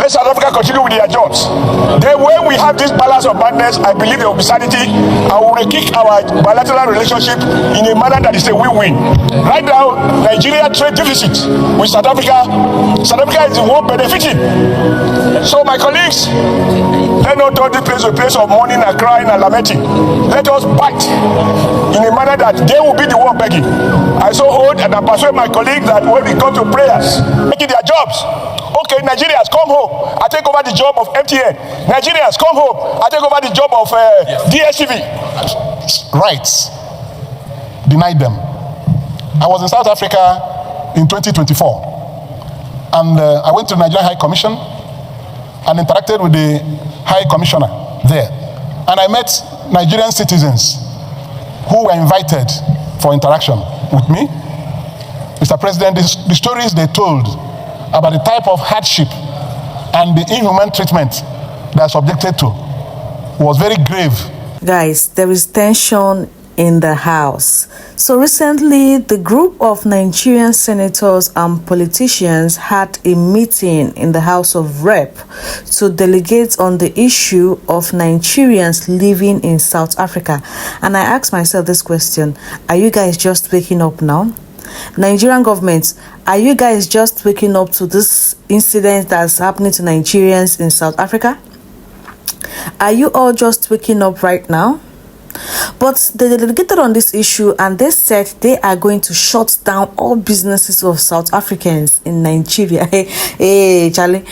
Let South Africa continue with their jobs. Then when we have this balance of madness, I believe there will be sanity, and we will kick our bilateral relationship in a manner that is a win-win. Right now, Nigeria trade deficit with South Africa. South Africa is the one benefiting. So my colleagues, let not turn this place a place of mourning and crying and lamenting. Let us bite in a manner that they will be the one begging. I so hold and I persuade my colleagues that when we come to prayers, making their jobs. Okay, Nigerians, come home. I take over the job of MTN. Nigerians, come home. I take over the job of DSTV. Rights denied them. I was in South Africa in 2024. And I went to the Nigerian High Commission and interacted with the High Commissioner there. And I met Nigerian citizens who were invited for interaction with me. Mr. President, the stories they told about the type of hardship and the inhuman treatment they are subjected to was very grave. Guys, there is tension in the House. So recently, the group of Nigerian senators and politicians had a meeting in the House of Rep to delegate on the issue of Nigerians living in South Africa. And I asked myself this question: are you guys just waking up now? Nigerian government, are you guys just waking up to this incident that's happening to Nigerians in South Africa? Are you all just waking up right now? But they delegated on this issue and they said they are going to shut down all businesses of South Africans in Nigeria. Hey, Charlie,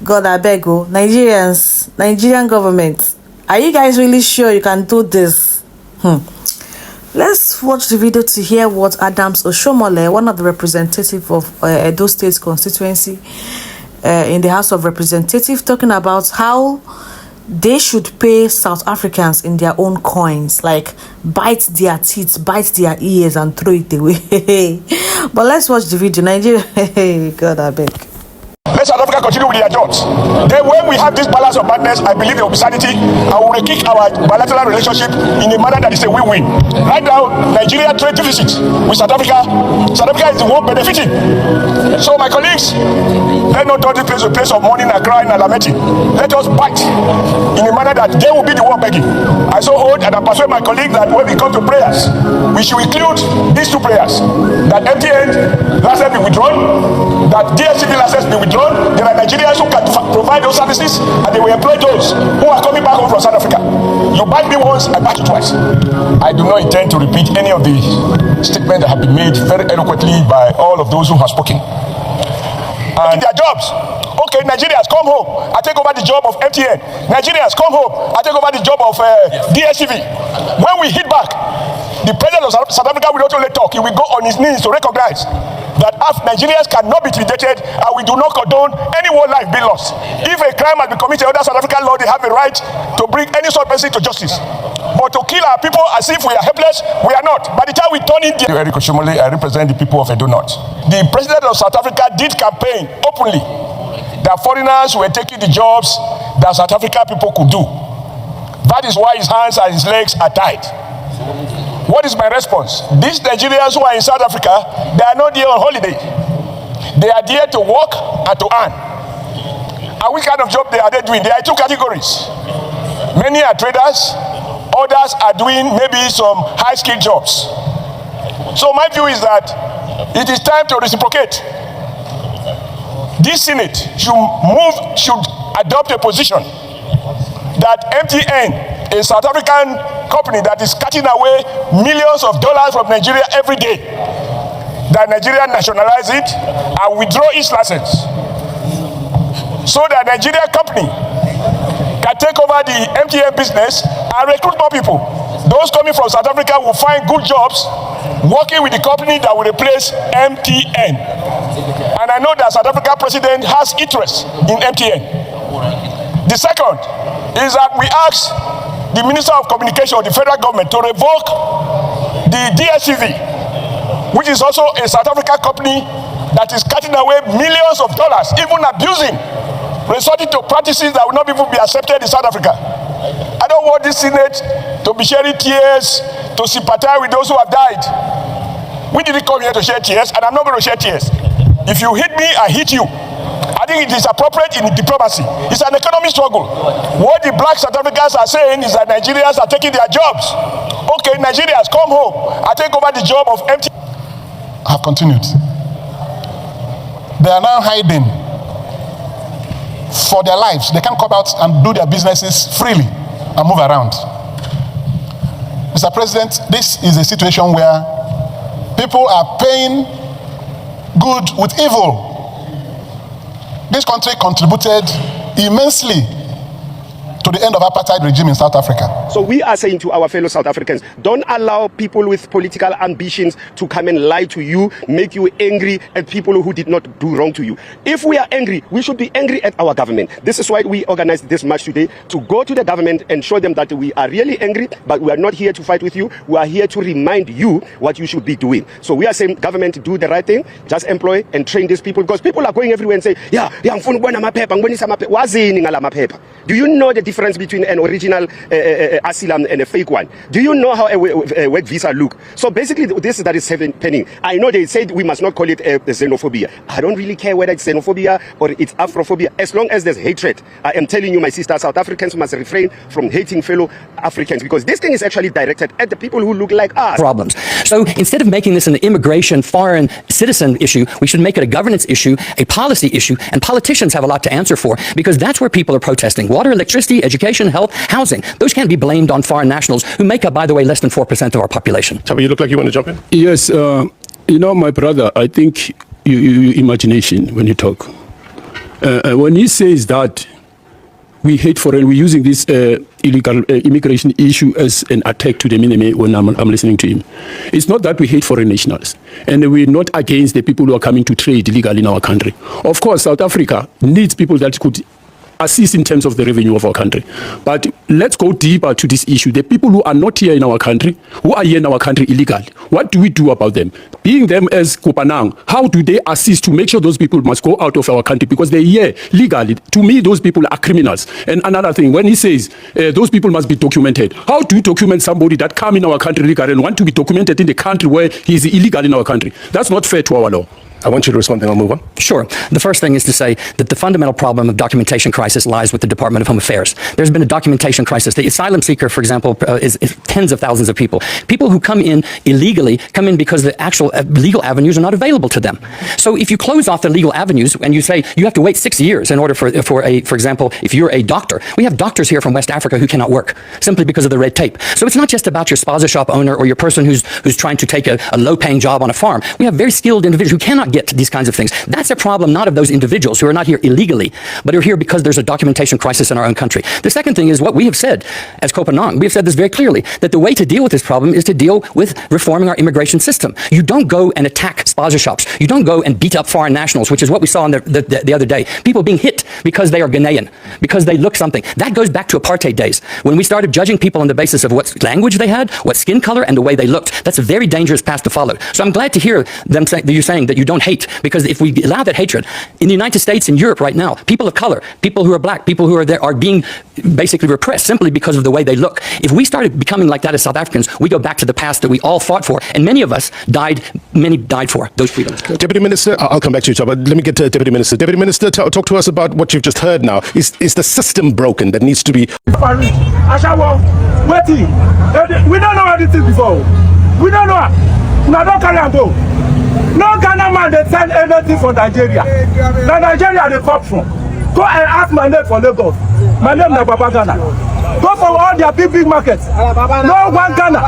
God, I beg you, Nigerians, Nigerian government, are you guys really sure you can do this? Let's watch the video to hear what Adams Oshomole, one of the representatives of Edo State constituency in the House of Representatives, talking about how they should pay South Africans in their own coins, like bite their teeth, bite their ears and throw it away. But let's watch the video. Nigeria, God, I beg. Let South Africa continue with their jobs. Then when we have this balance of madness, I believe there will be sanity, and we will kick our bilateral relationship in a manner that is a win-win. Right now, Nigeria trade deficit with South Africa. South Africa is the one benefiting. So my colleagues, let not turn this place a place of mourning and crying and lamenting. Let us bite in a manner that they will be the one begging. I so hold and I persuade my colleagues that when we come to prayers, we should include these two prayers: that MTN license be withdrawn, that DSTV license be withdrawn. There are Nigerians who can provide those services, and they will employ those who are coming back home from South Africa. You bite me once, I bite you twice. I do not intend to repeat any of the statements that have been made very eloquently by all of those who have spoken. And their jobs. Okay, Nigerians, come home. I take over the job of MTN. Nigerians, come home. I take over the job of DSTV. When we hit back, the president of South Africa will not only talk, he will go on his knees to recognize that Nigerians cannot be intimidated, and we do not condone any one life being lost. If a crime has been committed under South African law, they have a right to bring any sort of person to justice. But to kill our people as if we are helpless, we are not. By the time we turn in the Eric Oshomole, I represent the people of Edo North. The president of South Africa did campaign openly that foreigners were taking the jobs that South African people could do. That is why his hands and his legs are tied. What is my response? These Nigerians who are in South Africa, they are not there on holiday. They are there to work and to earn. And what kind of job are they doing? There are two categories. Many are traders, others are doing maybe some high-skilled jobs. So my view is that it is time to reciprocate. This Senate should adopt a position that MTN, a South African company that is cutting away millions of dollars from Nigeria every day, that Nigeria nationalize it and withdraw its license, so that Nigerian company can take over the MTN business and recruit more people. Those coming from South Africa will find good jobs working with the company that will replace MTN. And I know that South African president has interest in MTN. The second is that we ask the Minister of Communication of the federal government to revoke the DSTV, which is also a South African company that is cutting away millions of dollars, even abusing, resorting to practices that will not even be accepted in South Africa. I don't want this Senate to be shedding tears to sympathize with those who have died. We didn't come here to shed tears, and I'm not going to shed tears. If you hit me, I hit you. I think it is appropriate in diplomacy. It's an economic struggle. What the black South Africans are saying is that Nigerians are taking their jobs. Okay, Nigerians, come home. I take over the job of empty. Have continued. They are now hiding for their lives. They can't come out and do their businesses freely and move around. Mr. President, this is a situation where people are paying good with evil. This country contributed immensely to the end of apartheid regime in South Africa. So we are saying to our fellow South Africans, don't allow people with political ambitions to come and lie to you, make you angry at people who did not do wrong to you. If we are angry, we should be angry at our government. This is why we organized this march today, to go to the government and show them that we are really angry, but we are not here to fight with you. We are here to remind you what you should be doing. So we are saying, government, do the right thing, just employ and train these people, because people are going everywhere and say, do you know the difference between an original asylum and a fake one? Do you know how a work visa look? So basically, this that is happening. I know they said we must not call it xenophobia. I don't really care whether it's xenophobia or it's Afrophobia. As long as there's hatred, I am telling you, my sister, South Africans must refrain from hating fellow Africans, because this thing is actually directed at the people who look like us. Problems. So instead of making this an immigration, foreign citizen issue, we should make it a governance issue, a policy issue, and politicians have a lot to answer for, because that's where people are protesting. Water, electricity, education, health, housing. Those can't be blamed on foreign nationals who make up, by the way, less than 4% of our population. Chaba, you look like you want to jump in? Yes, you know, my brother, I think you imagination when you talk. When he says that we hate foreign, we're using this illegal immigration issue as an attack to the Minime when I'm listening to him. It's not that we hate foreign nationals, and we're not against the people who are coming to trade illegally in our country. Of course, South Africa needs people that could assist in terms of the revenue of our country. But let's go deeper to this issue. The people who are not here in our country, who are here in our country illegally, what do we do about them? Being them as Kopanang, how do they assist to make sure those people must go out of our country because they're here legally? To me, those people are criminals. And another thing, when he says those people must be documented, how do you document somebody that come in our country legally and want to be documented in the country where he is illegal in our country? That's not fair to our law. I want you to respond, then I'll move on. Sure. The first thing is to say that the fundamental problem of documentation crisis lies with the Department of Home Affairs. There's been a documentation crisis. The asylum seeker, for example, is tens of thousands of people. People who come in illegally come in because the actual legal avenues are not available to them. So if you close off the legal avenues and you say you have to wait 6 years in order for example, if you're a doctor, we have doctors here from West Africa who cannot work simply because of the red tape. So it's not just about your spaza shop owner or your person who's trying to take a low-paying job on a farm. We have very skilled individuals who cannot get to these kinds of things. That's a problem not of those individuals who are not here illegally, but are here because there's a documentation crisis in our own country. The second thing is what we have said as Kopanang. We have said this very clearly, that the way to deal with this problem is to deal with reforming our immigration system. You don't go and attack spaza shops. You don't go and beat up foreign nationals, which is what we saw on the other day. People being hit because they are Ghanaian, because they look something. That goes back to apartheid days, when we started judging people on the basis of what language they had, what skin color, and the way they looked. That's a very dangerous path to follow. So I'm glad to hear them say, that you're saying that you don't hate, because if we allow that hatred in the United States and Europe right now, people of color, people who are black, people who are there are being basically repressed simply because of the way they look. If we started becoming like that as South Africans, we go back to the past that we all fought for, and many of us many died for those freedoms. Deputy Minister, I'll come back to you, but let me get to Deputy Minister. Deputy Minister, talk to us about what you've just heard now. Is the system broken that needs to be... We don't know anything before. We don't know. Now don't carry on go. No Ghana man they sell anything for Nigeria. Now Nigeria they come from. Go and ask my name for Lagos. My name is Baba Ghana. Go for all their big markets. No one Ghana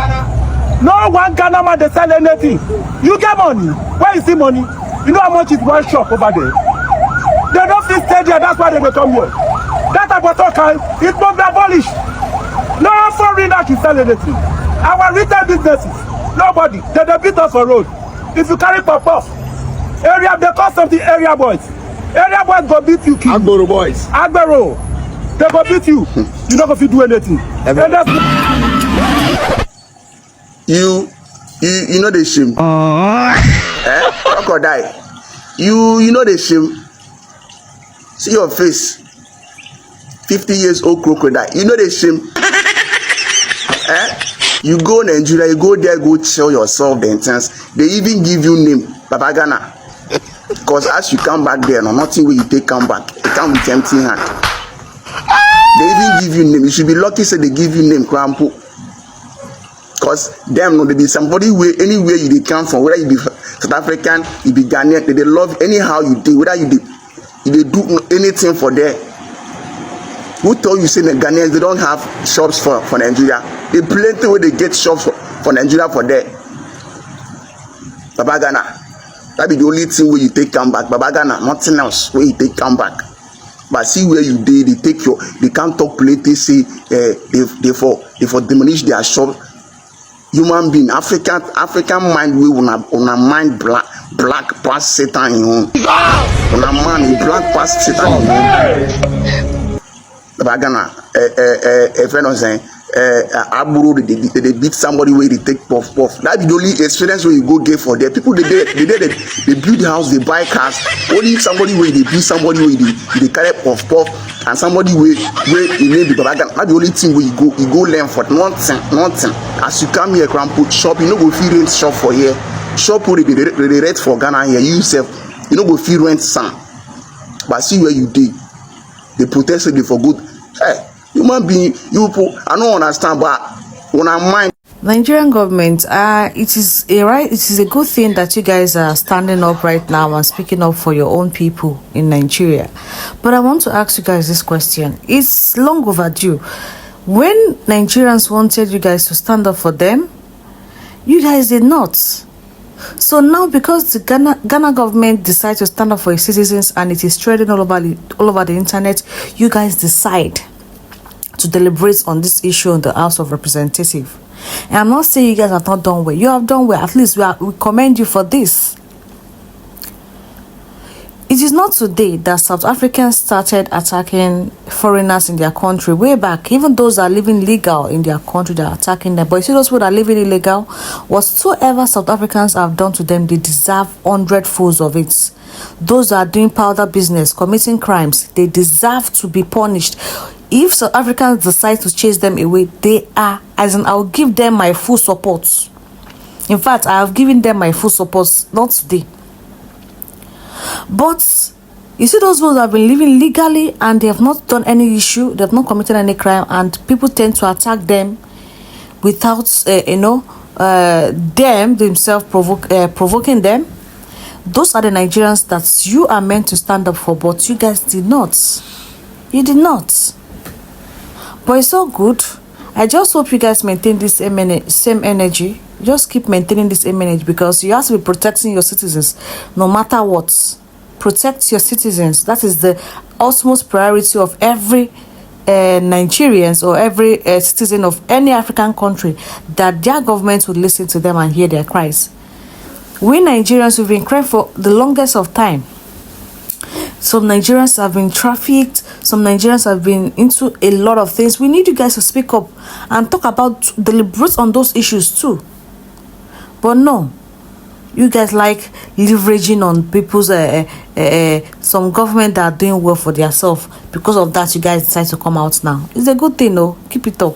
man they sell anything. You get money. Where is the money? You know how much is one shop over there? They don't fit stay there, that's why they come here. That about talk, it must be abolished. No foreigner can sell anything. Our retail businesses, nobody. They beat us for road. If you carry pop-off, area, they call something area boys. Area boys go beat you, kid. Agbero boys. Agbero. They go beat you. You not going to do anything. You know the shame. Crocodile. You know the shame. See your face. 50 years old crocodile. You know the shame. You go Nigeria, you go there, go chill yourself the intense. They even give you name, Baba Ghana. Because as you come back there, no nothing where you take come back. You come with empty hand. They even give you name. You should be lucky say they give you name Krampo. Because them no, they be somebody where anywhere you they come from, whether you be South African, you be Ghanaian, they love anyhow you do, whether you do anything for them. Who told you say the Ghanaians they don't have shops for Nigeria? They plenty where they get shops for Nigeria for them. Baba Ghana, that be the only thing where you take come back. Baba Ghana, nothing else where you take come back. But see where you did, they can't talk plenty, say they for demolish their shop. Human being, African mind, we wanna mind black past Satan in home. Wanna mind black past Satan in home. Baba Ghana, a friend was saying, Aburu, they beat somebody where they take puff. That be the only experience where you go get for there. People they build house, they buy cars. Only somebody where they beat somebody where they carry puff, and somebody where you need the Baba Ghana. That the only thing where you go learn for nothing. As you come here, put shop, you know go feel rent shop for here. Shop where they rent for Ghana here. You yourself, you know go feel rent some. But see where you did. They protest it for good. Hey. Human being, I don't understand, but when I mind. Nigerian government, it is a good thing that you guys are standing up right now and speaking up for your own people in Nigeria. But I want to ask you guys this question. It's long overdue. When Nigerians wanted you guys to stand up for them, you guys did not. So now, because the Ghana government decided to stand up for its citizens and it is trading all over the internet, you guys decide to deliberate on this issue in the House of Representatives. And I'm not saying you guys have not done well. You have done well. At least we commend you for this. It is not today that South Africans started attacking foreigners in their country. Way back, even those that are living legal in their country, they are attacking them. But you see those who are living illegal, whatsoever South Africans have done to them, they deserve 100-folds of it. Those that are doing powder business, committing crimes, they deserve to be punished. If South Africans decide to chase them away, I'll give them my full support. In fact, I have given them my full support, not today. But you see those who have been living legally and they have not done any issue, they have not committed any crime, and people tend to attack them without, them themselves provoking them. Those are the Nigerians that you are meant to stand up for, but you guys did not. You did not. But it's all good. I just hope you guys maintain this same energy. Just keep maintaining this same energy, because you have to be protecting your citizens no matter what. Protect your citizens. That is the utmost priority of every Nigerians or every citizen of any African country, that their government would listen to them and hear their cries. We Nigerians have been crying for the longest of time. Some Nigerians have been trafficked. Some Nigerians have been into a lot of things. We need you guys to speak up and talk about, deliberate on those issues too. But no, you guys like leveraging on people's some government that are doing well for themselves. Because of that, you guys decide to come out now. It's a good thing, though. Keep it up.